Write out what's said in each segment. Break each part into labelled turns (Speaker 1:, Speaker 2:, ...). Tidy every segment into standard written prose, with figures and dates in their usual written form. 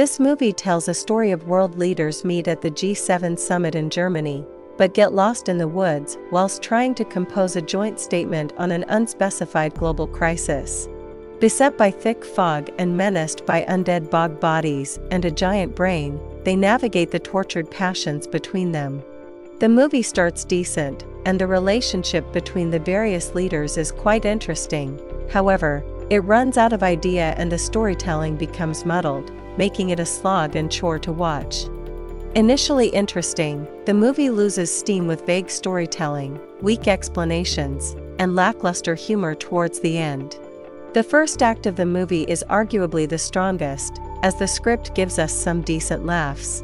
Speaker 1: This movie tells a story of world leaders meet at the G7 summit in Germany, but get lost in the woods whilst trying to compose a joint statement on an unspecified global crisis. Beset by thick fog and menaced by undead bog bodies and a giant brain, they navigate the tortured passions between them. The movie starts decent, and the relationship between the various leaders is quite interesting. However, it runs out of idea and the storytelling becomes muddled, making it a slog and chore to watch. Initially interesting, the movie loses steam with vague storytelling, weak explanations, and lackluster humor towards the end. The first act of the movie is arguably the strongest, as the script gives us some decent laughs.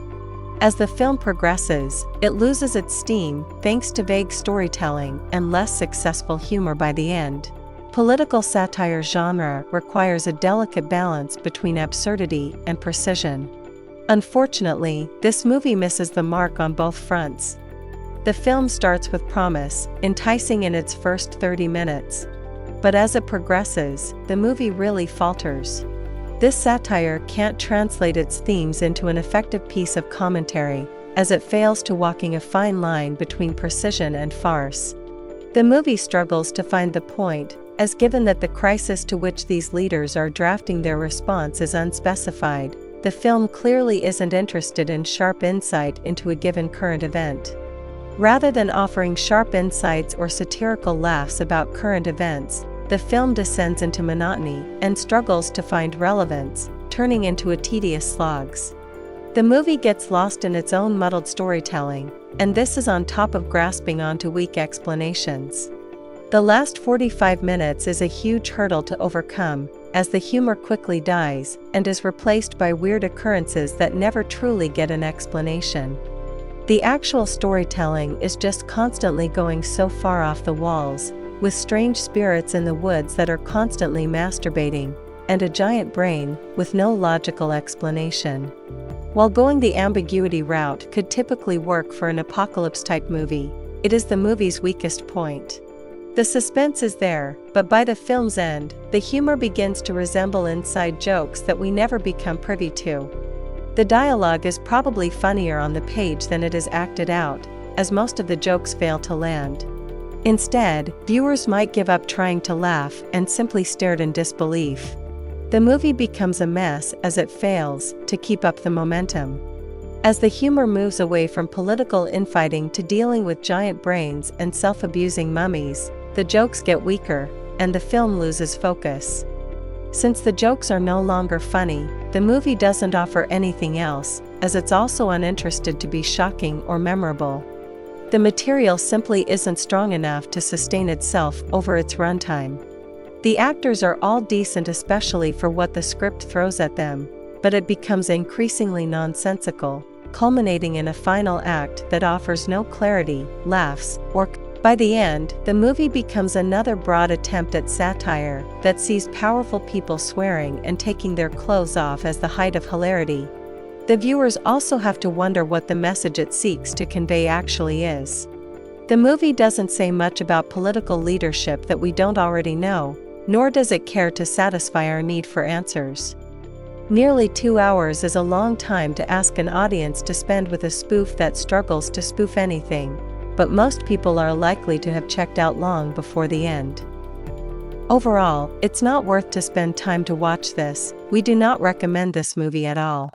Speaker 1: As the film progresses, it loses its steam thanks to vague storytelling and less successful humor by the end. Political satire genre requires a delicate balance between absurdity and precision. Unfortunately, this movie misses the mark on both fronts. The film starts with promise, enticing in its first 30 minutes. But as it progresses, the movie really falters. This satire can't translate its themes into an effective piece of commentary, as it fails to walking a fine line between precision and farce. The movie struggles to find the point, as given that the crisis to which these leaders are drafting their response is unspecified, the film clearly isn't interested in sharp insight into a given current event. Rather than offering sharp insights or satirical laughs about current events, the film descends into monotony and struggles to find relevance, turning into a tedious slogs. The movie gets lost in its own muddled storytelling, and this is on top of grasping onto weak explanations. The last 45 minutes is a huge hurdle to overcome, as the humor quickly dies and is replaced by weird occurrences that never truly get an explanation. The actual storytelling is just constantly going so far off the walls, with strange spirits in the woods that are constantly masturbating, and a giant brain with no logical explanation. While going the ambiguity route could typically work for an apocalypse-type movie, it is the movie's weakest point. The suspense is there, but by the film's end, the humor begins to resemble inside jokes that we never become privy to. The dialogue is probably funnier on the page than it is acted out, as most of the jokes fail to land. Instead, viewers might give up trying to laugh and simply stared in disbelief. The movie becomes a mess as it fails to keep up the momentum. As the humor moves away from political infighting to dealing with giant brains and self-abusing mummies, the jokes get weaker, and the film loses focus. Since the jokes are no longer funny, the movie doesn't offer anything else, as it's also uninterested to be shocking or memorable. The material simply isn't strong enough to sustain itself over its runtime. The actors are all decent, especially for what the script throws at them, but it becomes increasingly nonsensical, culminating in a final act that offers no clarity, laughs, or by the end, the movie becomes another broad attempt at satire that sees powerful people swearing and taking their clothes off as the height of hilarity. The viewers also have to wonder what the message it seeks to convey actually is. The movie doesn't say much about political leadership that we don't already know, nor does it care to satisfy our need for answers. Nearly 2 hours is a long time to ask an audience to spend with a spoof that struggles to spoof anything, but most people are likely to have checked out long before the end. Overall, it's not worth to spend time to watch this. We do not recommend this movie at all.